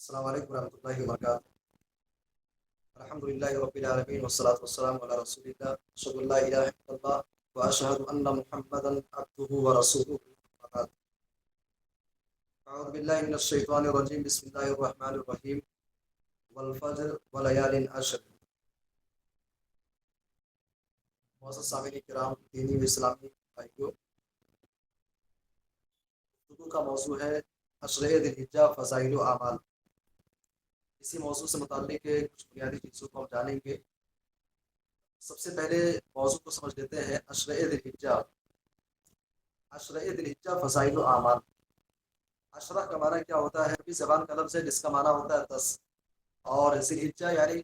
السلام علیکم ورحمۃ اللہ وبرکاتہ۔ الحمد للہ رب العالمین والصلاة والسلام علی رسول اللہ اشہد ان لا الہ الا اللہ واشہد ان محمدا عبدہ ورسولہ۔ اعوذ باللہ من الشیطان الرجیم، بسم اللہ الرحمن الرحیم، والفجر وليال عشر۔ معزز سامعین کرام، دینی و اسلامی بھائیوں، گفتگو کا موضوع ہے عشرہ ذی الحجہ فضائل و اعمال۔ اسی موضوع سے متعلق کچھ بنیادی چیزوں کو ہم جانیں گے۔ سب سے پہلے موضوع کو سمجھ لیتے ہیں، عشرہ ذی الحجہ۔ عشرہ ذی الحجہ فضائل و اعمال۔ عشرہ کا معنی کیا ہوتا ہے؟ عربی زبان کا لفظ ہے جس کا معنی ہوتا ہے 10، اور ذی الحجہ یعنی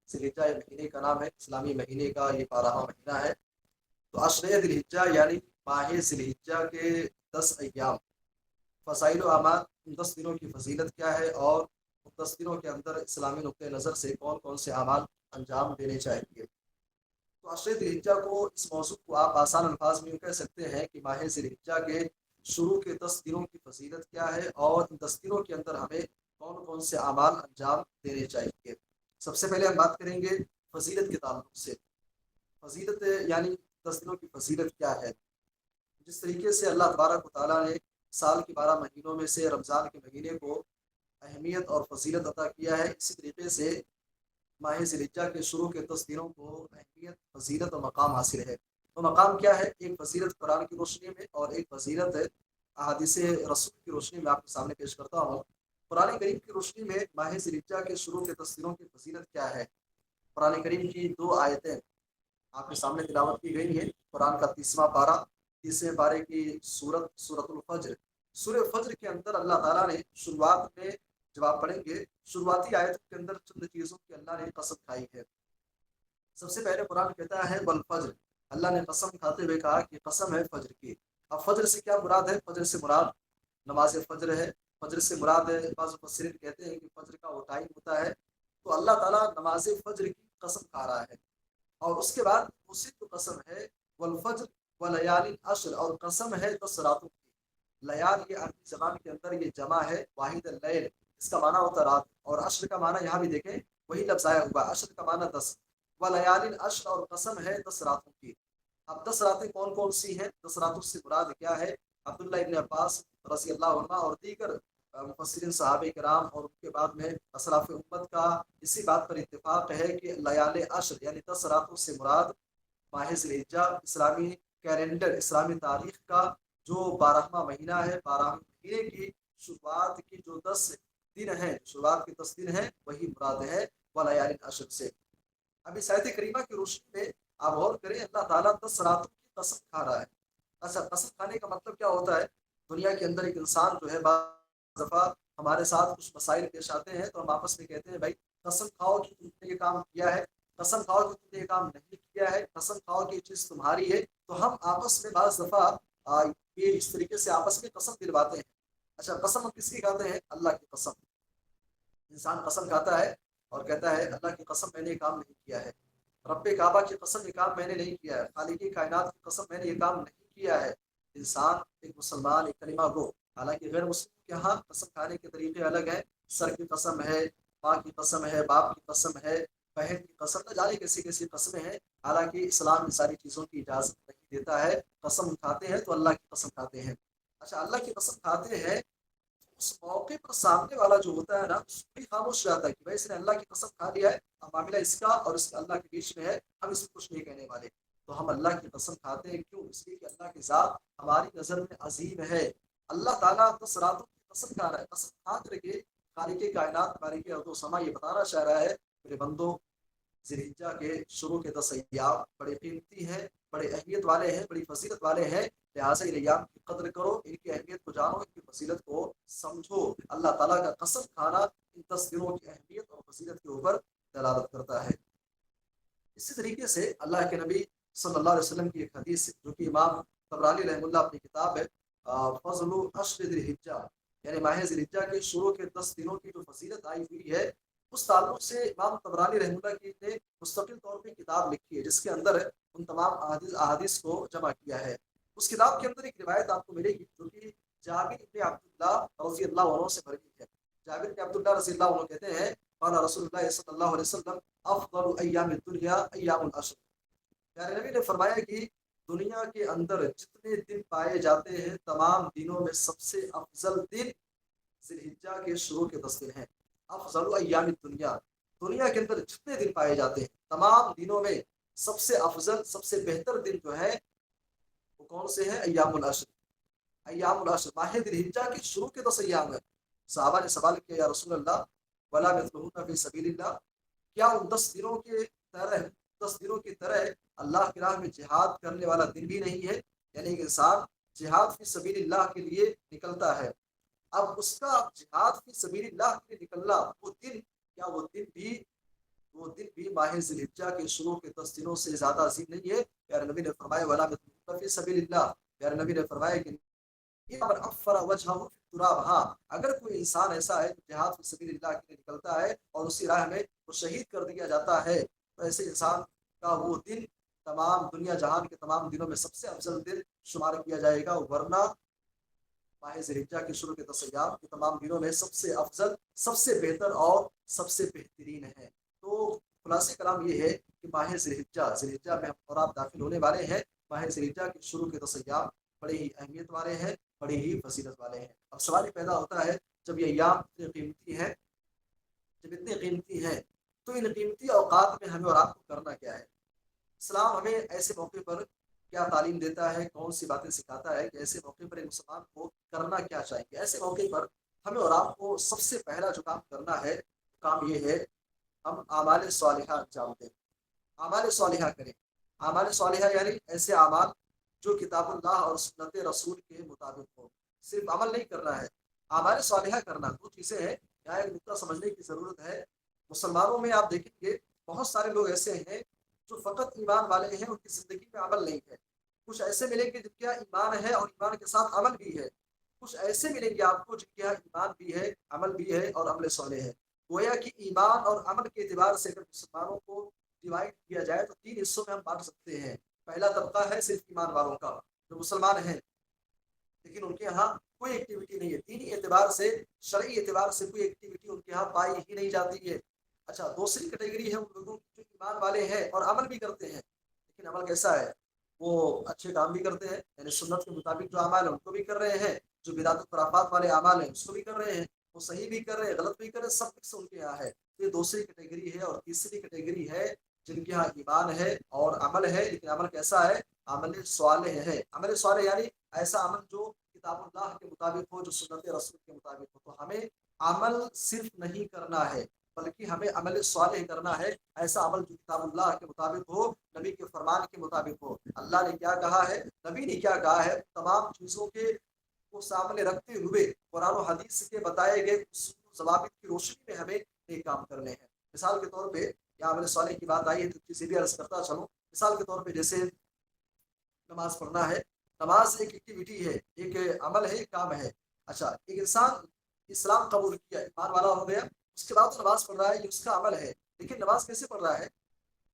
ذی الحجہ یہ مہینے کا نام ہے، اسلامی مہینے کا یہ 12واں مہینہ ہے۔ تو عشرہ ذی الحجہ یعنی ماہ ذی الحجہ کے 10 ایام۔ فضائل و اعمال، ان 10 دنوں کی فضیلت کیا ہے، اور ان 10 دنوں کے اندر اسلامی نقطۂ نظر سے کون کون سے اعمال انجام دینے چاہیے۔ تو عشرہ ذی الحجہ کو، اس موضوع کو آپ آسان الفاظ میں یوں کہہ سکتے ہیں کہ ماہ ذی الحجہ کے شروع کے 10 دنوں کی فضیلت کیا ہے، اور ان 10 دنوں کے اندر ہمیں کون کون سے اعمال انجام دینے چاہیے۔ سب سے پہلے ہم بات کریں گے فضیلت کے تعلق سے۔ فضیلت یعنی 10 دنوں کی فضیلت کیا ہے؟ جس طریقے سے اللہ تبارک و تعالیٰ نے سال کے 12 مہینوں میں سے رمضان کے مہینے کو اہمیت اور فضیلت عطا کیا ہے، اسی طریقے سے ماہ ذی الحجہ کے شروع کے 10 دنوں کو اہمیت، فضیلت اور مقام حاصل ہے۔ وہ مقام کیا ہے؟ ایک فضیلت قرآن کی روشنی میں، اور ایک فضیلت احادیث رسول کی روشنی میں آپ کے سامنے پیش کرتا ہوں۔ قرآن کریم کی روشنی میں ماہ ذی الحجہ کے شروع کے 10 دنوں کی فضیلت کیا ہے؟ قرآن کریم کی 2 آیتیں آپ کے سامنے تلاوت کی گئی ہیں۔ قرآن کا 30واں پارہ، 30ویں پارے کی سورۃ الفجر۔ سورہ فجر کے اندر اللہ تعالیٰ نے شروعات میں، جب آپ پڑھیں گے شروعاتی آیتوں کے اندر چند چیزوں کی اللہ نے قسم کھائی ہے۔ سب سے پہلے قرآن کہتا ہے والفجر، اللہ نے قسم کھاتے ہوئے کہا کہ قسم ہے فجر کی۔ اب فجر سے کیا مراد ہے؟ فجر سے مراد نماز فجر ہے۔ فجر سے مراد ہے، بعض مفسرین کہتے ہیں کہ فجر کا وہ ٹائم ہوتا ہے۔ تو اللہ تعالیٰ نماز فجر کی قسم کھا رہا ہے، اور اس کے بعد اسی کو قسم ہے والفجر ولیال عشر، اور قسم ہے 10 راتوں کی۔ لیال یہ عربی زبان کے اندر یہ جمع ہے واحد اللیل، اس کا معنی ہوتا ہے رات، اور عشر کا معنی یہاں بھی دیکھیں وہی لفظ آیا ہوا، عشر کا معنی 10، ولیال عشر، اور قسم ہے 10 راتوں کی۔ اب 10 راتیں کون کون سی ہیں؟ 10 راتوں سے مراد کیا ہے؟ عبداللہ ابن عباس رضی اللہ عنہ اور دیگر مفسرین صحابہ کرام اور ان کے بعد میں اسلاف امت کا اسی بات پر اتفاق ہے کہ لیال عشر یعنی 10 راتوں سے مراد ماہ ذی الحجہ، اسلامی کیلنڈر، اسلامی تاریخ کا جو 12واں مہینہ ہے، 12ویں مہینے کی شروعات کی جو 10 دن ہیں، شروعات کے 10 دن ہیں، وہی مراد ہے ولیال عشر سے۔ اب اس آیت کریمہ کی روشنی میں آپ غور کریں، اللہ تعالیٰ 10 راتوں کی قسم کھا رہا ہے۔ اچھا، قسم کھانے کا مطلب کیا ہوتا ہے؟ دنیا کے اندر ایک انسان جو ہے، بعض دفعہ ہمارے ساتھ کچھ مسائل پیش آتے ہیں تو ہم آپس میں کہتے ہیں بھائی قسم کھاؤ کہ تم نے یہ کام کیا ہے، قسم کھاؤ کہ تم نے یہ کام نہیں کیا ہے، قسم کھاؤ کہ یہ چیز تمہاری ہے۔ تو ہم آپس میں بعض دفعہ یہ اس طریقے سے آپس میں قسم دلواتے ہیں۔ اچھا، قسم ہم کس کی کھاتے ہیں؟ اللہ کی قسم۔ انسان قسم کھاتا ہے اور کہتا ہے اللہ کی قسم میں نے یہ کام نہیں کیا ہے، رب کعبہ کی قسم یہ کام میں نے نہیں کیا ہے، خالق کائنات کی قسم میں نے یہ کام نہیں کیا ہے۔ انسان ایک مسلمان، ایک کلمہ گو، حالانکہ غیر مسلم کے ہاں قسم کھانے کے طریقے الگ ہیں۔ سر کی قسم ہے، ماں کی قسم ہے، باپ کی قسم ہے، بہن کی قسم، نہ جانے کیسی کیسی قسمیں ہیں۔ حالانکہ اسلام ان ساری چیزوں کی اجازت نہیں دیتا ہے۔ قسم کھاتے ہیں تو اللہ کی قسم کھاتے ہیں۔ اچھا، اللہ کی قسم کھاتے ہیں، اس موقع پر سامنے والا جو ہوتا ہے نا، اس کو خاموش رہتا ہے کہ بھائی اس نے اللہ کی قسم کھا لیا ہے، اب معاملہ اس کا اور اس کا اللہ کے بیچ میں ہے، ہم اس کو کچھ نہیں کہنے والے۔ تو ہم اللہ کی قسم کھاتے ہیں، کیوں؟ اس لیے کہ اللہ کی ذات ہماری نظر میں عظیم ہے۔ اللہ تعالیٰ 10 راتوں کی قسم کھا رہا ہے، قسم کھا کر کے خالق کائنات، خالق ارض و سما یہ بتانا چاہ رہا ہے میرے بندو، ذی الحجہ کے شروع کے 10 ایام بڑے قیمتی ہیں، بڑے اہمیت والے ہیں، بڑی فضیلت والے ہیں، لہٰذا ان ایام کی قدر کرو، ان کی اہمیت کو جانو، ان کی فضیلت کو سمجھو۔ اللہ تعالیٰ کا قسم کھانا ان 10 دنوں کی اہمیت اور فضیلت کے اوپر دلالت کرتا ہے۔ اسی طریقے سے اللہ کے نبی صلی اللہ علیہ وسلم کی ایک حدیث جو کہ امام طبرانی رحمہ اللہ اپنی کتاب ہے فضل عشر ذی الحجہ، یعنی ماہ ذی الحجہ کے شروع کے 10 دنوں کی جو فضیلت آئی ہوئی ہے، اس تعلق سے امام طبرانی رحمہ اللہ کی نے مستقل طور پہ کتاب لکھی ہے، جس کے اندر ان تمام احادیث کو جمع کیا ہے۔ اس کتاب کے اندر ایک روایت آپ کو ملے گی جو کہ جابر بن عبداللہ رضی اللہ عنہ سے مروی ہے۔ جابر بن عبداللہ رضی اللہ عنہ کہتے ہیں قال رسول اللہ صلی اللہ علیہ وسلم افضل ایام الدنیا ایام العشر، پیارے نبی نے فرمایا کہ دنیا کے اندر جتنے دن پائے جاتے ہیں تمام دنوں میں سب سے افضل دن ذی الحجہ کے شروع کے 10 دن ہیں۔ افضل ایام الدنیا، دنیا کے اندر جتنے دن پائے جاتے ہیں تمام دنوں میں سب سے افضل سب سے بہتر دن جو ہے وہ کون سے ہیں؟ ایام العشر، ایام العشر ماہ ذی الحجہ کے شروع کے 10 ایام ہیں۔ صحابہ نے سوال کیا یا رسول اللہ ولا مثلہن فی سبیل اللہ، کیا ان 10 دنوں کے طرح 10 دنوں کی طرح اللہ کی راہ میں جہاد کرنے والا دن بھی نہیں ہے؟ یعنی ایک انسان جہاد فی سبیل اللہ کے لیے نکلتا ہے، اب اس کا جہاد فی سبیل اللہ کے لیے نکلنا وہ دن، کیا وہ دن بھی ماہ ذی الحجہ کے شروع کے 10 دنوں سے زیادہ عظیم نہیں ہے؟ پیارے نبی نے فرمایا ولا فی سبیل اللہ، پیارے نبی نے فرمایا کہ ہاں اگر کوئی انسان ایسا ہے جہاد فی سبیل اللہ کے لیے نکلتا ہے اور اسی راہ میں وہ شہید کر دیا جاتا ہے تو ایسے انسان کا وہ دن تمام دنیا جہان کے تمام دنوں میں سب سے افضل دن شمار کیا جائے گا، ورنہ ماہ ذی الحجہ کے شروع کے 10 ایام کے تمام دنوں میں سب سے افضل سب سے بہتر اور سب سے بہترین ہے۔ تو خلاصہ کلام یہ ہے کہ ماہ ذی الحجہ میں ہم اور آپ داخل ہونے والے ہیں۔ ماہ ذی الحجہ کے شروع کے 10 ایام بڑے ہی اہمیت والے ہیں، بڑی ہی فضیلت والے ہیں۔ اب سوال یہ پیدا ہوتا ہے جب یہ ایام اتنے قیمتی ہیں، جب اتنے قیمتی ہیں تو ان قیمتی اوقات میں ہمیں اور آپ کو کرنا کیا ہے؟ اسلام ہمیں ایسے موقع پر کیا تعلیم دیتا ہے، کون سی باتیں سکھاتا ہے کہ ایسے موقع پر ایک مسلمان کو کرنا کیا چاہیے؟ ایسے موقع پر ہمیں اور آپ کو سب سے پہلا جو کام کرنا ہے کام یہ ہے ہم اعمال صالحہ انجام دیں، اعمال صالحہ کریں۔ اعمال صالحہ یعنی ایسے اعمال جو کتاب اللہ اور سنت رسول کے مطابق ہو، صرف عمل نہیں کرنا ہے، اعمال صالحہ کرنا۔ دو چیزیں ہیں، یہاں ایک نقطہ سمجھنے کی ضرورت ہے۔ مسلمانوں میں آپ دیکھیں گے بہت سارے لوگ ایسے ہیں جو فقط ایمان والے ہیں، ان کی زندگی میں عمل نہیں ہے۔ کچھ ایسے ملیں گے جن کے یہاں ایمان ہے اور ایمان کے ساتھ عمل بھی ہے، کچھ ایسے ملیں گے آپ کو جن کے یہاں ایمان بھی ہے، عمل بھی ہے اور عمل صالح ہے۔ گویا کہ ایمان اور عمل کے اعتبار سے اگر مسلمانوں کو ڈیوائڈ کیا جائے تو 3 حصوں میں ہم بانٹ سکتے ہیں۔ پہلا طبقہ ہے صرف ایمان والوں کا جو مسلمان ہیں لیکن ان کے یہاں کوئی ایکٹیویٹی نہیں ہے، دینی اعتبار سے شرعی اعتبار سے کوئی ایکٹیویٹی ان کے یہاں پائی ہی نہیں جاتی ہے۔ اچھا، دوسری کیٹیگری ہے ان لوگوں کی جو ایمان والے ہیں اور عمل بھی کرتے ہیں، لیکن عمل کیسا ہے؟ وہ اچھے کام بھی کرتے ہیں، یعنی سنت کے مطابق جو اعمال ہیں ان کو بھی کر رہے ہیں، جو بدعت و خرافات والے اعمال ہیں اس کو بھی کر رہے ہیں، وہ صحیح بھی کر رہے ہیں غلط بھی کر رہے ہیں، سب کچھ ان کے یہاں ہے۔ تو یہ دوسری کیٹیگری ہے۔ اور تیسری کیٹیگری ہے جن کے یہاں ایمان ہے اور عمل ہے، لیکن عمل کیسا ہے؟ عمل صالح ہے۔ عمل صالح یعنی ایسا عمل جو کتاب اللہ کے مطابق ہو، جو سنت رسول کے مطابق ہو۔ تو ہمیں عمل صرف نہیں کرنا ہے بلکہ ہمیں عمل صالح کرنا ہے، ایسا عمل جو کتاب اللہ کے مطابق ہو، نبی کے فرمان کے مطابق ہو۔ اللہ نے کیا کہا ہے، نبی نے کیا کہا ہے، تمام چیزوں کے کو سامنے رکھتے ہوئے قرآن و حدیث کے بتائے گئے اصول و ضوابط کی روشنی میں ہمیں ایک کام کرنے ہیں۔ مثال کے طور پہ یہاں عمل صالح کی بات آئی ہے تو چیزیں بھی عرض کرتا چلوں۔ مثال کے طور پہ جیسے نماز پڑھنا ہے، نماز ایک ایکٹیویٹی ہے، ایک عمل ہے، ایک کام ہے۔ اچھا، ایک انسان اسلام قبول کیا، ایمان والا ہو گیا، اس کے بعد نماز پڑھ رہا ہے، یہ اس کا عمل ہے، لیکن نماز کیسے پڑھ رہا ہے؟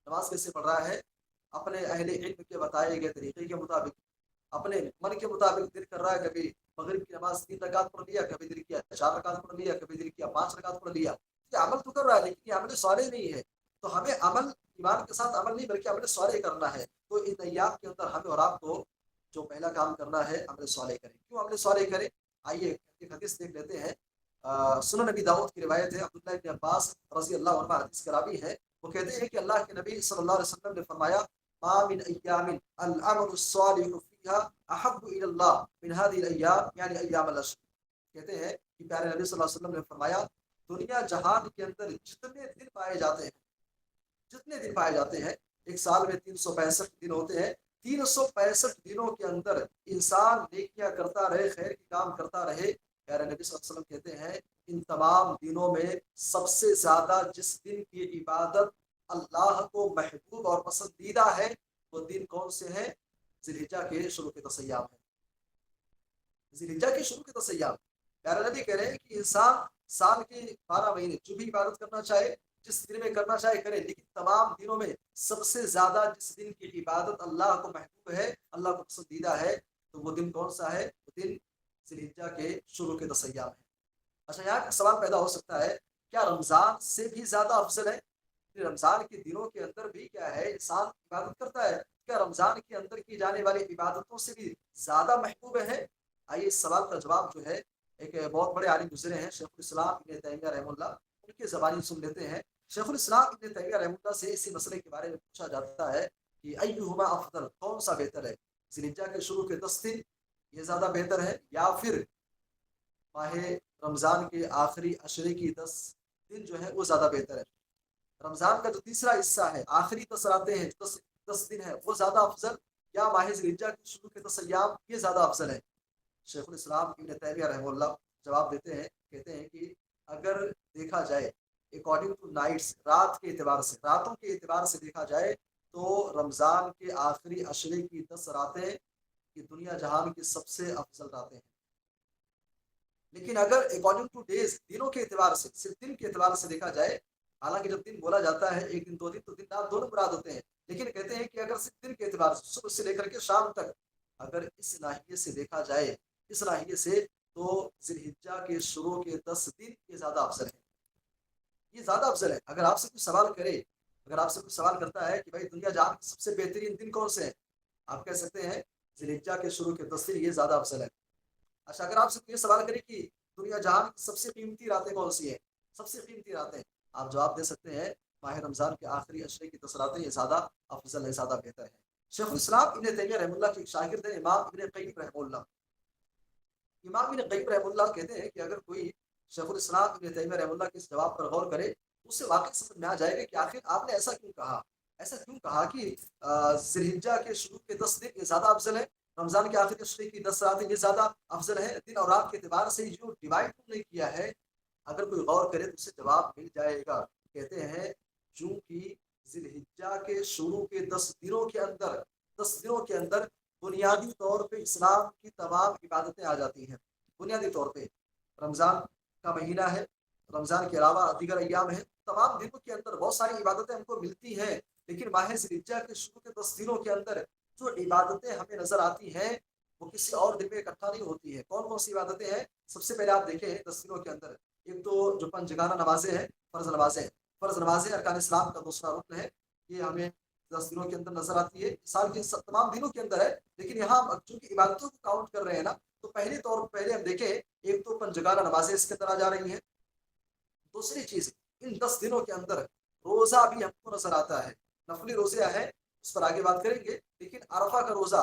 نماز کیسے پڑھ رہا ہے؟ اپنے اہل علم کے بتائے گئے طریقے کے مطابق، اپنے من کے مطابق دل کر رہا ہے، کبھی مغرب کی نماز 3 رکعت پڑھ لیا، کبھی دل کیا 4 رکعت پڑھ لیا، کبھی دل کیا 5 رکعت پڑھ لیا۔ یہ عمل تو کر رہا ہے لیکن یہ عمل صالح نہیں ہے۔ تو ہمیں عمل ایمان کے ساتھ عمل نہیں بلکہ عمل صالح کرنا ہے۔ تو ان ایام کے اندر ہمیں اور آپ کو جو پہلا کام کرنا ہے عمل صالح کریں۔ کیوں عمل صالح کریں؟ آئیے ایک حدیث دیکھ لیتے ہیں۔ سنن نبی داؤد کی روایت ہے، عبداللہ بن عباس رضی اللہ عنہ حدیث کے راوی ہیں، وہ کہتے ہیں کہ اللہ کے نبی صلی اللہ علیہ وسلم نے فرمایا ما من ایام العمل الصالح فیها احب الی اللہ من هذه الايام، یعنی ایام العشر۔ کہتے ہیں کہ پیارے نبی صلی اللہ علیہ وسلم نے فرمایا دنیا جہان کے اندر جتنے دن پائے جاتے ہیں، جتنے دن پائے جاتے ہیں، ایک سال میں 365 دن ہوتے ہیں، 365 دنوں کے اندر انسان نیکیاں کرتا رہے، خیر کے کام کرتا رہے۔ پیارے نبی صلی اللہ علیہ وسلم کہتے ہیں ان تمام دنوں میں سب سے زیادہ جس دن کی عبادت اللہ کو محبوب اور پسندیدہ ہے وہ دن کون سے ہیں؟ ذی الحجہ کے شروع کے 10 ایام ہیں، ذی الحجہ کے شروع کے 10 ایام۔ پیارے نبی کہہ رہے ہیں کہ انسان سال کے 12 مہینے جو بھی عبادت کرنا چاہے، جس دن میں کرنا چاہے کرے، لیکن تمام دنوں میں سب سے زیادہ جس دن کی عبادت اللہ کو محبوب ہے، اللہ کو پسندیدہ ہے، تو وہ دن کون سا ہے؟ وہ دن ذی الحجہ کے شروع کے 10 ایام ہے۔ اچھا یہاں کا سوال پیدا ہو سکتا ہے کیا رمضان سے بھی زیادہ افضل ہے؟ رمضان کے دنوں کے اندر بھی کیا ہے انسان عبادت کرتا ہے، کیا رمضان کے اندر کی جانے والی عبادتوں سے بھی زیادہ محبوب ہے؟ آئیے اس سوال کا جواب جو ہے ایک بہت بڑے عالم گزرے ہیں شیخ الاسلام ابن تیمیہ رحمہ اللہ، ان کے زبانی سن لیتے ہیں۔ شیخ الاسلام ابن تیمیہ رحمہ اللہ سے اسی مسئلے کے بارے میں پوچھا جاتا ہے کہ ایہما افضل، کون سا بہتر ہے، ذی الحجہ کے شروع کے 10 دن یہ زیادہ بہتر ہے یا پھر ماہ رمضان کے آخری عشرے کی 10 دن جو ہے وہ زیادہ بہتر ہے؟ رمضان کا جو تیسرا حصہ ہے، آخری 10 راتیں ہیں، 10 دن ہے، وہ زیادہ افضل یا ماہ ذی الحجہ کے شروع کے 10 ایام یہ زیادہ افضل ہے؟ شیخ الاسلام ابن تیمیہ رحمہ اللہ جواب دیتے ہیں، کہتے ہیں کہ اگر دیکھا جائے اکارڈنگ ٹو نائٹس، رات کے اعتبار سے، راتوں کے اعتبار سے دیکھا جائے تو رمضان کے آخری عشرے کی 10 راتیں یہ دنیا جہان کی سب سے افضل راتیں ہیں۔ لیکن اگر اکارڈنگ ٹو ڈیز، دنوں کے اعتبار سے، صرف دن کے اعتبار سے دیکھا جائے، حالانکہ جب دن بولا جاتا ہے ایک دن 2 دن تو دن رات دونوں مراد ہوتے ہیں، لیکن کہتے ہیں کہ اگر صرف دن کے اعتبار سے صبح سے لے کر کے شام تک اگر اس ناحیے سے دیکھا جائے، اس ناحیے سے، تو ذی الحجہ کے شروع کے 10 دن یہ زیادہ افضل ہے، یہ زیادہ افضل ہے۔ اگر آپ سے کوئی سوال کرے، اگر آپ سے کوئی سوال کرتا ہے کہ بھائی دنیا جہان کے سب سے بہترین دن کون سے ہیں، آپ کہہ سکتے ہیں ذی الحجہ کے شروع کے 10 دن یہ زیادہ افضل ہے۔ اچھا اگر آپ سے یہ سوال کرے کہ دنیا جہان کی سب سے قیمتی راتیں کون سی ہیں، سب سے قیمتی راتیں، آپ جواب دے سکتے ہیں ماہ رمضان کے آخری عشرے کی 10 راتیں یہ زیادہ افضل ہے، زیادہ بہتر ہے۔ شیخ الاسلام ابن تیمیہ رحمہ اللہ کے ایک شاگرد ہیں امام ابن قیم رحمہ اللہ، امام ابن قیم رحمہ اللہ کہتے ہیں کہ اگر کوئی شیخ الاسلام ابن تیمیہ رحمہ اللہ کے اس جواب پر غور کرے تو اس سے واقعی سمجھ میں آ جائے گا کہ آخر آپ نے ایسا کیوں کہا، ایسا کیوں کہا کہ ذی الحجہ کے شروع کے 10 دن یہ زیادہ افضل ہے، رمضان کے آخری عشرے کی 10 راتیں یہ زیادہ افضل ہے، دن اور رات کے اعتبار سے جو ڈیوائڈ تم نے کیا ہے، اگر کوئی غور کرے تو اسے جواب مل جائے گا۔ کہتے ہیں چونکہ ذی الحجہ کے شروع کے 10 دنوں کے اندر، 10 دنوں کے اندر بنیادی طور پہ اسلام کی تمام عبادتیں آ جاتی ہیں، بنیادی طور پہ رمضان کا مہینہ ہے، رمضان کے علاوہ دیگر ایام ہیں، تمام دنوں کے اندر بہت ساری عبادتیں ہم کو ملتی ہیں، لیکن ماہ ذی الحجہ کے شروع کے 10 دنوں کے اندر جو عبادتیں ہمیں نظر آتی ہیں وہ کسی اور دن میں اکٹھا نہیں ہوتی ہیں۔ کون کون سی عبادتیں ہیں؟ سب سے پہلے آپ دیکھیں 10 دنوں کے اندر، ایک تو جو پنجگانہ نمازیں ہیں، فرض نمازیں، فرض نمازیں ارکان اسلام کا دوسرا رکن ہے، یہ ہمیں 10 دنوں کے اندر نظر آتی ہے، سال کے تمام دنوں کے اندر ہے، لیکن یہاں چونکہ عبادتوں کو کاؤنٹ کر رہے ہیں نا، تو پہلے ہم دیکھیں ایک تو پنجگانہ نمازیں اس کے اندر آ جا رہی ہیں، دوسری چیز ان 10 دنوں کے اندر روزہ بھی ہم کو نظر آتا ہے، نفلی روزے ہیں اس پر آگے بات کریں گے، لیکن عرفہ کا روزہ،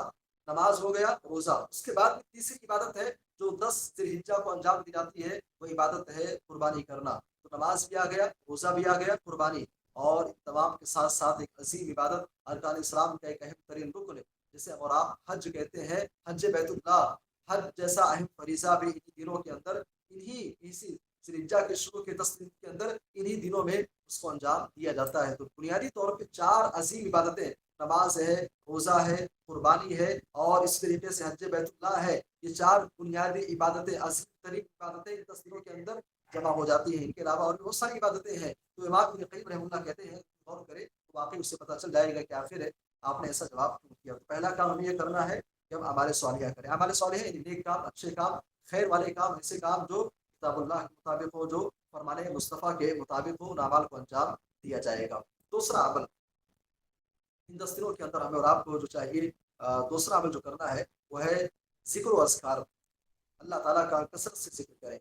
نماز ہو گیا، روزہ، اس کے بعد تیسری عبادت ہے جو 10 ذی الحجہ کو انجام دی جاتی ہے، وہ عبادت ہے قربانی کرنا، تو نماز بھی آ گیا، روزہ بھی آ گیا، قربانی، اور تمام کے ساتھ ساتھ ایک عظیم عبادت ارکان اسلام کا ایک اہم ترین رکن ہے جسے اور آپ حج کہتے ہیں، حج بیت اللہ، حج جیسا اہم فریضہ بھی انہی دنوں کے اندر، اسی ذی الحجہ کے شروع کے 10 دن کے اندر انہی دنوں میں اس کو انجام دیا جاتا ہے۔ تو بنیادی طور پہ 4 عظیم عبادتیں، نماز ہے، روزہ ہے، قربانی ہے، اور اس طریقے سے حج بیت اللہ ہے، یہ 4 بنیادی عبادتیں، عظیم ترین عبادتیں 10 دنوں کے اندر جمع ہو جاتی ہیں۔ ان کے علاوہ اور بھی بہت ساری عبادتیں ہیں، تو امام ابن قیم رحمہ اللہ کہتے ہیں غور کرے تو واقعی اس سے پتہ چل جائے گا کہ آخر ہے آپ نے ایسا جواب کیوں کیا۔ تو پہلا کام ہمیں یہ کرنا ہے کہ ہم اعمال صالحہ کریں، اعمال صالحہ نیک کام، اچھے کام، خیر والے کام، ایسے کام جو کتاب اللہ کے مطابق ہو، جو فرمان مصطفیٰ کے مطابق ہو، ان اعمال کو انجام دیا جائے گا۔ دوسرا عمل ان 10 دنوں کے اندر ہمیں اور آپ کو جو چاہیے، دوسرا عمل جو کرنا ہے وہ ہے ذکر و اذکار، اللہ تعالیٰ کا کثرت سے ذکر کریں،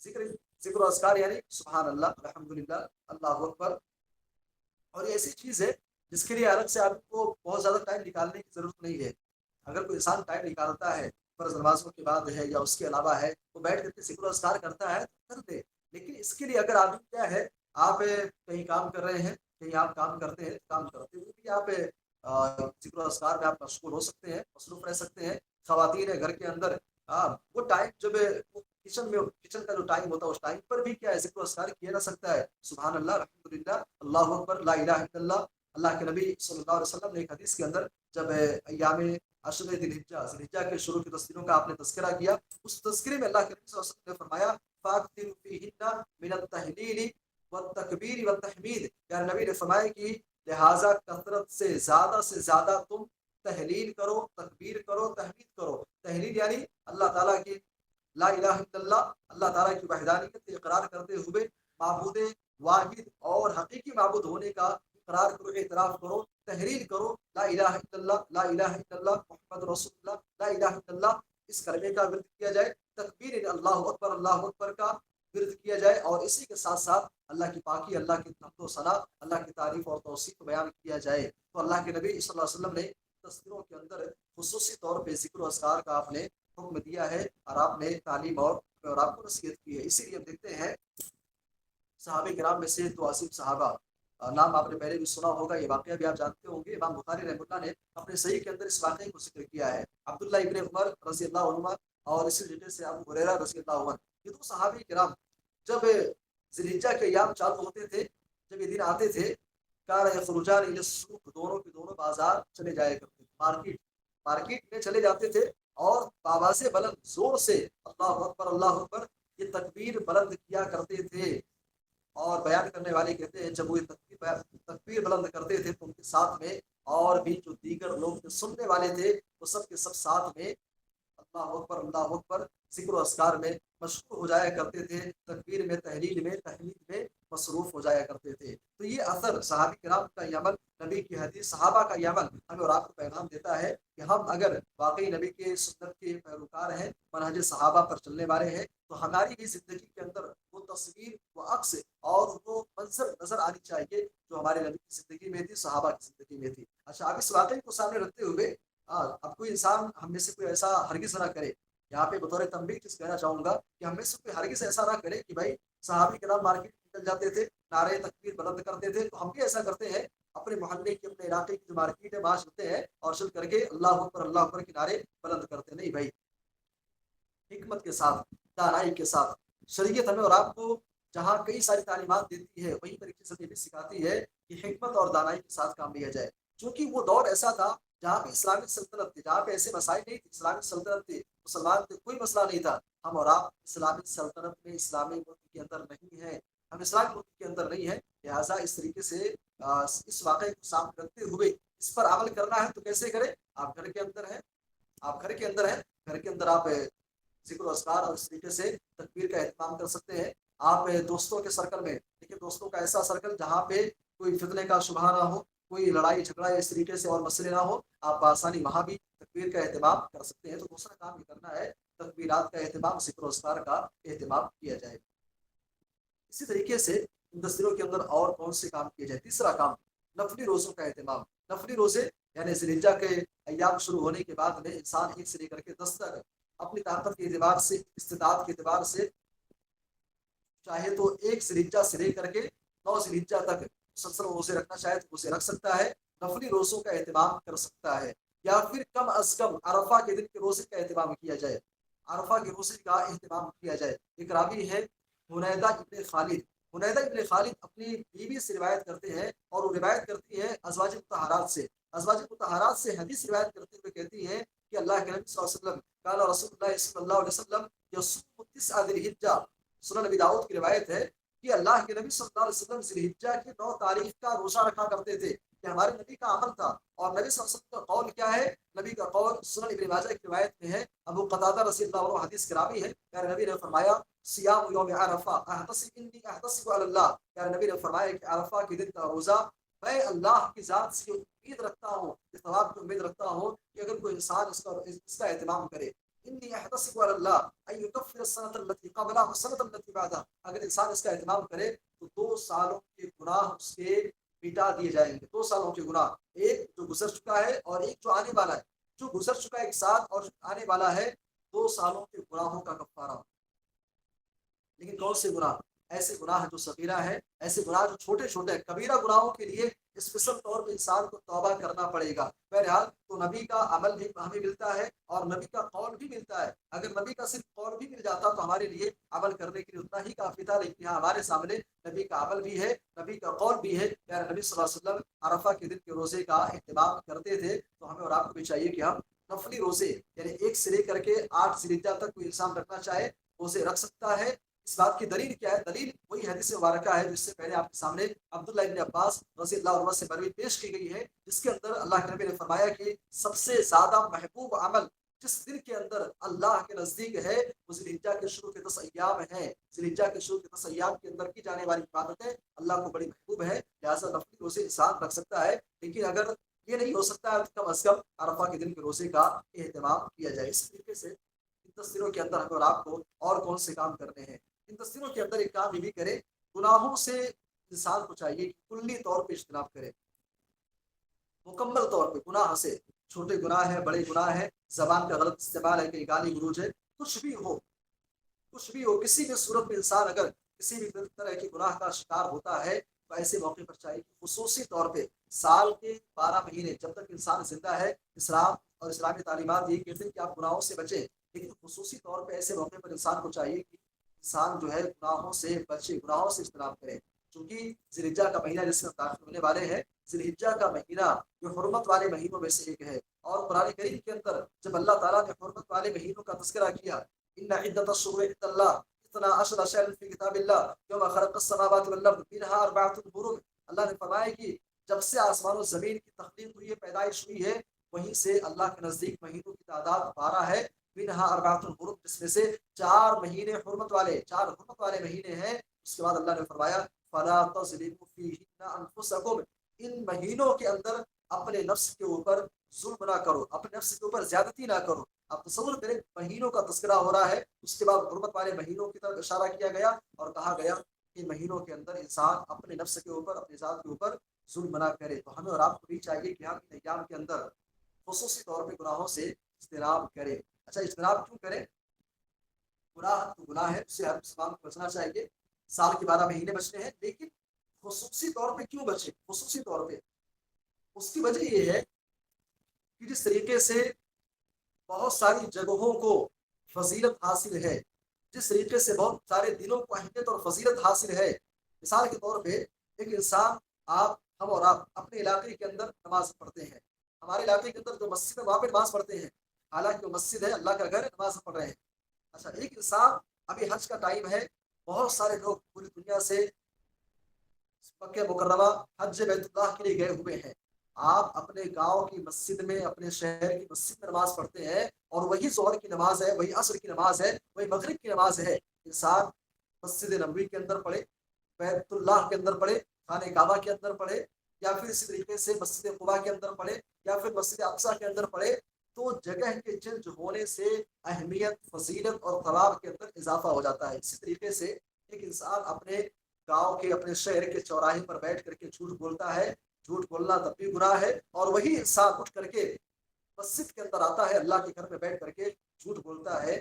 ذکر و اذکار یعنی سبحان اللہ، الحمدللہ، اللہ اکبر، اور یہ ایسی چیز ہے جس کے لیے الگ سے آپ کو بہت زیادہ ٹائم نکالنے کی ضرورت نہیں ہے۔ اگر کوئی انسان ٹائم نکالتا ہے فرض نمازوں کے بعد ہے یا اس کے علاوہ ہے، وہ بیٹھ کر کے ذکر و اذکار کرتا ہے تو کر دے، لیکن اس کے لیے اگر آدمی کیا ہے، آپ کہیں کام کر رہے ہیں، کہیں آپ کام کرتے ہیں، کام کرتے ہوئے بھی آپ ذکر و اذکار میں آپ مشغول ہو سکتے ہیں، مصروف رہ سکتے ہیں۔ خواتین ہے گھر کے اندر، وہ ٹائم جب وہ کچن کا جو ٹائم ہوتا ہے اس ٹائم پر بھی کیا ہے ذکر و اذکار کیا جا سکتا ہے، سبحان اللہ، الحمدللہ، اللہ اکبر، لا الہ الا اللہ۔ اللہ کے نبی صلی اللہ علیہ وسلم نے ایک حدیث کے اندر جب ایام عشر ذی الحجہ کے شروع کے 10 دنوں کا آپ نے تذکرہ کیا، اس تذکرے میں اللہ کے نبی صلی اللہ علیہ وسلم نے فرمایا فَأَكْثِرُوا فِيهِنَّ مِنَ التَّهْلِيلِ وَالتَّكْبِيرِ وَالتَّحْمِيدِ، یعنی نبی نے فرمایا کہ لہٰذا کثرت سے زیادہ تم تحلیل کرو، تکبیر کرو، تحمید کرو۔ تحلیل یعنی اللہ تعالیٰ کی لا الہ الا اللہ، اللہ تعالیٰ کی وحدانیت اقرار کرتے ہوئے معبود واحد اور حقیقی معبود ہونے کا اقرار کرو، اعتراف کرو، تحریر کرو، لا الہ الا اللہ، لا الہ الا اللہ محمد رسول اللہ، لا الہ الا اللہ، اس کلمے کا ورد کیا جائے، تکبیر اللہ اکبر کا ورد کیا جائے، اور اسی کے ساتھ ساتھ اللہ کی پاکی، اللہ کی حمد و ثنا، اللہ کی تعریف اور توصیف بیان کیا جائے۔ تو اللہ کے نبی صلی اللہ علیہ وسلم نے تصویروں کے اندر خصوصی طور پہ ذکر و اذکار کا آپ نے حکم دیا ہے، اور آپ نے تعلیم اور آپ کو نصیحت کی ہے۔ اسی لیے ہم دیکھتے ہیں صحابہ کرام میں سے تو عظیم صحابہ، نام آپ نے پہلے بھی سنا ہوگا، یہ واقعہ بھی آپ جانتے ہوں گے، امام بخاری رحمۃ اللہ نے اپنے صحیح کے اندر اس واقعے کو ذکر کیا ہے۔ عبداللہ ابن عمر رضی اللہ عنہ اور اسی طریقے سے ابو ہریرہ رضی اللہ عنہ، یہ دو صحابہ کرام جب ذی الحجہ کے ایام چالو ہوتے تھے، جب یہ دن آتے تھے، کان یخرجان الی السوق، دونوں کے دونوں بازار چلے جایا کرتے تھے، مارکیٹ میں چلے جاتے تھے، اور آواز بلند زور سے اللہ اکبر یہ تکبیر بلند کیا کرتے تھے۔ اور بیان کرنے والے کہتے ہیں جب وہ تکبیر بلند کرتے تھے تو ان کے ساتھ میں اور بھی جو دیگر لوگ جو سننے والے تھے وہ سب کے سب ساتھ میں اللہ اکبر ذکر و اذکار میں مشغول ہو جایا کرتے تھے، تکبیر میں، تحلیل میں، تحمید میں مصروف ہو جایا کرتے تھے۔ تو یہ اثر صحابہ کرام کا یہ عمل، نبی کی حدیث، صحابہ کا یہ عمل ہمیں اور آپ کو پیغام دیتا ہے کہ ہم اگر واقعی نبی کے سنت کے پیروکار ہیں، منہج صحابہ پر چلنے والے ہیں، تو ہماری بھی زندگی کے اندر وہ تصویر، وہ عکس اور وہ منظر نظر آنی چاہیے جو ہمارے نبی کی زندگی میں تھی، صحابہ کی زندگی میں تھی۔ اچھا، اب اس واقعے کو سامنے رکھتے ہوئے اب کوئی انسان ہم میں سے کوئی ایسا ہرگز نہ کرے، یہاں پہ بطور تنبیہ چیز کہنا چاہوں گا کہ ہم میں سے کوئی ہرگز ایسا نہ کرے کہ بھائی صحابہ کے نام مارکیٹ نکل جاتے تھے، نعرے تکبیر بلند کرتے تھے، تو ہم بھی ایسا کرتے ہیں، اپنے محلے کی، اپنے علاقے کی جو مارکیٹ ہے وہاں چلتے ہیں اور چل کر کے اللہ اکبر کے نعرے بلند کرتے نہیں بھائی، حکمت کے ساتھ، دانائی کے ساتھ۔ شریعت ہمیں اور آپ کو جہاں کئی ساری تعلیمات دیتی ہے، وہیں پر ایک چیز بھی سکھاتی ہے کہ حکمت اور دانائی کے ساتھ کام لیا جائے، چونکہ وہ دور ایسا تھا جہاں پہ اسلامک سلطنت تھی، جہاں پہ ایسے مسائل نہیں تھے، اسلامک سلطنت تھی، مسلمان تھے، کوئی مسئلہ نہیں تھا۔ ہم اور آپ اسلامک سلطنت میں، اسلامی ملک کے اندر نہیں ہیں، ہم اسلامی ملک کے اندر نہیں ہیں، لہٰذا اس طریقے سے اس واقعے کو سامنے رکھتے ہوئے اس پر عمل کرنا ہے تو کیسے کریں؟ آپ گھر کے اندر ہیں، گھر کے اندر آپ ذکر و اذکار اور اس طریقے سے تکبیر کا اہتمام کر سکتے ہیں۔ آپ دوستوں کے سرکل میں دیکھیں، دوستوں کا ایسا سرکل جہاں پہ کوئی فتنے کا شبہ نہ ہو، کوئی لڑائی جھگڑا اس طریقے سے اور مسئلے نہ ہو، آپ بآسانی وہاں بھی تکبیر کا اہتمام کر سکتے ہیں۔ تو دوسرا کام یہ کرنا ہے، تکبیرات کا اہتمام، ذکر و اذکار کا اہتمام کیا جائے۔ اسی طریقے سے ان 10 دنوں کے اندر اور کون سے کام کیے جائے؟ تیسرا کام، نفلی روزوں کا اہتمام۔ نفلی روزے یعنی ذی الحجہ کے ایام شروع ہونے کے بعد میں انسان 1 سے لے کر کے 10 تک اپنی طاقت کے اعتبار سے، استطاعت کے اعتبار سے، چاہے تو 1 ذی الحجہ سے لے کر کے 9 ذی الحجہ تک مسلسل روزے رکھنا چاہے تو اسے رکھ سکتا ہے، نفلی روزوں کا اہتمام کر سکتا ہے، یا پھر کم از کم عرفہ کے دن کے روزے کا اہتمام کیا جائے، عرفہ کے روزے کا اہتمام کیا جائے۔ ایک راوی ہے حنیدہ ابن خالد، حنیدہ ابن خالد اپنی بیوی سے روایت کرتے ہیں، اور وہ روایت کرتی ہے ازواج مطہرات سے، ازواج مطہرات سے حدیث روایت کرتے ہوئے کہتی ہیں کہ اللہ کے نبی صلی اللہ علیہ وسلم، قال رسول اللہ صلی اللہ علیہ وسلم یصوم 9 ذی الحجہ، سنن نبی داؤد کی روایت ہے کہ اللہ کے نبی صلی اللہ علیہ وسلم ذی الحجہ کی 9 تاریخ کا روزہ رکھا کرتے تھے، کہ ہمارے نبی کا عمل تھا۔ اور نبی صلی اللہ علیہ وسلم کا قول کیا ہے؟ نبی کا قول سنن ابن ماجہ کی روایت میں ہے، ابو قتادہ رضی اللہ عنہ حدیث کے راوی ہے، پیارے نبی نے فرمایا سیام یوم عرفہ احتسب انی احتسب علی اللہ، پیارے نبی نے فرمایا کہ عرفہ کے دن کا روزہ میں اللہ کی ذات سے امید رکھتا ہوں، اس ثواب کی امید رکھتا ہوں کہ اگر کوئی انسان اس کا اہتمام کرے، انی احتسب علی اللہ ان یکفر السنۃ التي قبلها والسنۃ التي بعدها، اگر انسان اس کا اہتمام کرے تو 2 سالوں کے گناہ اس کے مٹا دیے جائیں گے، 2 سالوں کے گناہ، ایک جو گزر چکا ہے اور ایک جو آنے والا ہے، جو گزر چکا ہے ایک سال اور جو آنے والا ہے 2 سالوں کے گناہوں کا کفارہ۔ لیکن کون سے گناہ؟ ایسے گناہ جو صغیرہ ہے، ایسے گناہ جو چھوٹے چھوٹے ہیں، کبیرہ گناہوں کے لیے اسپیشل طور پہ انسان کو توبہ کرنا پڑے گا۔ بہرحال تو نبی کا عمل بھی ہمیں ملتا ہے اور نبی کا قول بھی ملتا ہے، اگر نبی کا صرف قول بھی مل جاتا تو ہمارے لیے عمل کرنے کے لیے اتنا ہی کافی تھا، لیکن یہاں ہمارے سامنے نبی کا عمل بھی ہے، نبی کا قول بھی ہے۔ یار نبی صلی اللہ علیہ وسلم عرفہ کے دن کے روزے کا اہتمام کرتے تھے، تو ہمیں اور آپ کو بھی چاہیے کہ ہم نفلی روزے یعنی 1 سے لے کر کے 8 ذی الحجہ تک کوئی انسان رکھنا چاہے روزے رکھ سکتا ہے۔ اس بات کی دلیل کیا ہے؟ دلیل وہی حدیث مبارکہ ہے جس سے پہلے آپ کے سامنے عبداللہ ابن عباس رضی اللہ عنہ سے مروی پیش کی گئی ہے، جس کے اندر اللہ کے نبی نے فرمایا کہ سب سے زیادہ محبوب عمل جس دن کے اندر اللہ کے نزدیک ہے وہ ذوالحجہ کے شروع کے 10 ایام ہیں. ذوالحجہ کے شروع کے 10 ایام کے اندر کی جانے والی عبادتیں اللہ کو بڑی محبوب ہے. لہٰذا نفلی روزے انسان رکھ سکتا ہے، لیکن اگر یہ نہیں ہو سکتا ہے تو کم از کم عرفہ کے دن کے روزے کا اہتمام کیا جائے. اس طریقے سے ان 10 دنوں کے اندر ہمیں اور آپ کو اور کون سے کام کرنے ہیں؟ ان 10 دنوں کے اندر ایک کام یہ بھی کرے، گناہوں سے انسان کو چاہیے کہ کلی طور پہ اجتناب کرے، مکمل طور پہ گناہ سے. چھوٹے گناہ ہے، بڑے گناہ ہے، زبان کا غلط استعمال ہے کہ گالی گلوچ ہے، کچھ بھی ہو، کچھ بھی ہو، کسی بھی صورت میں انسان اگر کسی بھی طرح کے گناہ کا شکار ہوتا ہے تو ایسے موقع پر چاہیے کہ خصوصی طور پہ سال کے 12 مہینے جب تک انسان زندہ ہے، اسلام اور اسلامی تعلیمات یہ کہتے ہیں کہ آپ گناہوں سے بچیں، لیکن خصوصی طور پہ ایسے موقع پر انسان کو چاہیے کہ انسان جو ہے گناہوں سے بچے، گناہوں سے اجتناب کرے. چونکہ ذوالحجہ کا مہینہ جس میں داخل ہونے والے ہیں، ذوالحجہ کا مہینہ جو حرمت والے مہینوں میں سے ایک ہے. اور قرآن کریم کے اندر جب اللہ تعالیٰ نے حرمت والے مہینوں کا تذکرہ کیا، ان عدت الشہور عند اللہ اتنا عشر شہر فی کتاب اللہ یوم خلق السماوات والارض منها اربعۃ حرم. اللہ نے فرمایا کہ جب سے آسمان و زمین کی تخلیق ہوئی ہے، پیدائش ہوئی ہے، وہیں سے اللہ کے نزدیک مہینوں کی تعداد 12 ہے. منها اربعۃ حرم، جس میں سے 4 مہینے حرمت والے، 4 حرمت والے مہینے ہیں. اس کے بعد اللہ نے فرمایا فلا تظلموا فیہن انفسکم، ان مہینوں کے اندر اپنے نفس کے اوپر ظلم نہ کرو، اپنے نفس کے اوپر زیادتی نہ کرو. آپ تصور کریں، مہینوں کا تذکرہ ہو رہا ہے، اس کے بعد حرمت والے مہینوں کی طرف اشارہ کیا گیا اور کہا گیا کہ مہینوں کے اندر انسان اپنے نفس کے اوپر، اپنی ذات کے اوپر ظلم نہ کرے. تو ہمیں اور آپ کو بھی چاہیے کہ ہم ان ایام کے اندر خصوصی طور پہ گناہوں سے اجتناب کریں. اچھا، اجتناب کیوں کریں؟ گناہ تو گناہ ہے، اس سے ہر مسلمان کو بچنا چاہیے. سال کے 12 مہینے بچنے ہیں، لیکن خصوصی طور پہ کیوں بچے؟ خصوصی طور پہ اس کی وجہ یہ ہے کہ جس طریقے سے بہت ساری جگہوں کو فضیلت حاصل ہے، جس طریقے سے بہت سارے دنوں کو اہمیت اور فضیلت حاصل ہے. مثال کے طور پہ ایک انسان، آپ، ہم اور آپ اپنے علاقے کے اندر نماز پڑھتے ہیں. ہمارے علاقے کے اندر جو مسجد ہے وہاں پہ نماز پڑھتے ہیں، حالانکہ وہ مسجد ہے، اللہ کا گھر ہے، نماز پڑھ رہے ہیں. اچھا، ایک انسان، ابھی حج کا ٹائم ہے، بہت سارے لوگ پوری دنیا سے مکہ مکرمہ حج بیت اللہ کے لیے گئے ہوئے ہیں. آپ اپنے گاؤں کی مسجد میں، اپنے شہر کی مسجد میں نماز پڑھتے ہیں، اور وہی ظہر کی نماز ہے، وہی عصر کی نماز ہے، وہی مغرب کی نماز ہے. انسان مسجد نبوی کے اندر پڑھے، بیت اللہ کے اندر پڑھے، خانہ کعبہ کے اندر پڑھے، یا پھر اسی طریقے سے مسجد قباء کے اندر پڑھے، یا پھر مسجد اقصیٰ کے اندر پڑھے، تو جگہ کے چینج ہونے سے اہمیت، فضیلت اور ثواب کے اندر اضافہ ہو جاتا ہے. اسی طریقے سے ایک انسان اپنے گاؤں کے، اپنے شہر کے چوراہے پر بیٹھ کر کے جھوٹ بولتا ہے، جھوٹ بولنا تب بھی گناہ ہے. اور وہی انسان اٹھ کر کے مسجد کے اندر آتا ہے، اللہ کے گھر میں بیٹھ کر کے جھوٹ بولتا ہے.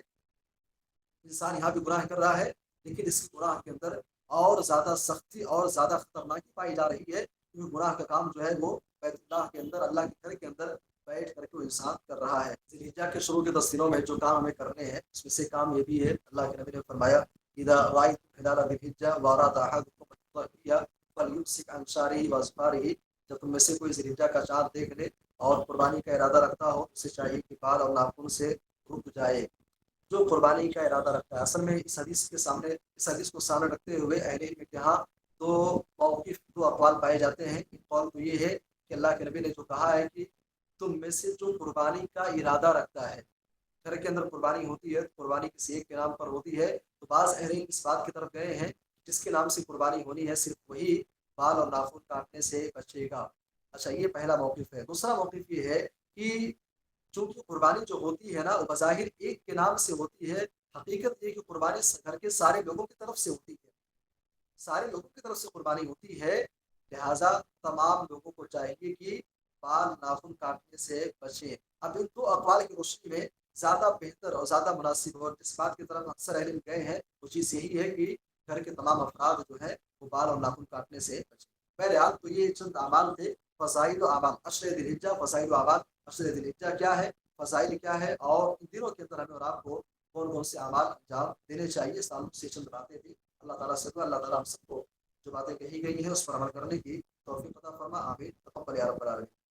انسان یہاں بھی گناہ کر رہا ہے، لیکن اس گناہ کے اندر اور زیادہ سختی اور زیادہ خطرناکی پائی جا رہی ہے، کیونکہ گناہ کا کام جو ہے وہ بیت اللہ کے اندر، اللہ کے گھر کے اندر بیٹھ کر کے وہ انسان کر رہا ہے. ذوالحجہ کے شروع کے 10 دنوں میں جو کام ہمیں کرنے ہیں، اس میں سے کام یہ بھی ہے، اللہ کے نبی نے فرمایا اذا رأيتم هلال ذي الحجة وأراد أحدكم أن يضحي فليمسك عن شعره وأظفاره. جب تم میں سے کوئی ذوالحجہ کا چاند دیکھ لے اور قربانی کا ارادہ رکھتا ہو، اسے چاہیے کہ بال اور ناخن سے رک جائے. جو قربانی کا ارادہ رکھتا ہے، اصل میں اس حدیث کے سامنے، اس حدیث کو سامنے رکھتے ہوئے اہل علم کے ہاں دو موقف، دو اقوال پائے جاتے ہیں. ایک قول تو یہ ہے کہ اللہ کے نبی نے جو کہا ہے کہ تم میں سے جو قربانی کا ارادہ رکھتا ہے، گھر کے اندر قربانی ہوتی ہے، قربانی کسی ایک کے نام پر ہوتی ہے، تو بعض اہل علم اس بات کی طرف گئے ہیں جس کے نام سے قربانی ہونی ہے صرف وہی بال اور ناخن کاٹنے سے بچے گا. اچھا، یہ پہلا موقف ہے. دوسرا موقف یہ ہے کہ چونکہ قربانی جو ہوتی ہے نا، وہ بظاہر ایک کے نام سے ہوتی ہے، حقیقت یہ کہ قربانی گھر کے سارے لوگوں کی طرف سے ہوتی ہے، سارے لوگوں کی طرف سے قربانی ہوتی ہے. لہذا تمام لوگوں کو چاہیے کہ بال ناخن کاٹنے سے بچیں. اب ان دو اقوال کی روشنی میں زیادہ بہتر اور زیادہ مناسب اور جس بات کی طرف اکثر اہل علم گئے ہیں، وہ چیز یہی ہے کہ گھر کے تمام افراد جو ہے وہ بال اور ناخن کاٹنے سے بچیں. بہرحال تو یہ چند اعمال تھے، فضائل و اعمال عشر ذی الحجہ. فضائل و اعمال عشر ذی الحجہ کیا ہے، فضائل کیا ہے، اور ان دنوں کے اندر ہمیں اور آپ کو کون کون سے اعمال انجام دینے چاہیے. سالوں سے چند باتیں تھی. اللہ تعالیٰ سے اللہ تعالیٰ ہم سب کو جو باتیں کہی گئی ہیں اس پر عمل کرنے کی توفیق عطا فرما. آمین. تقبل یا رب العالمین.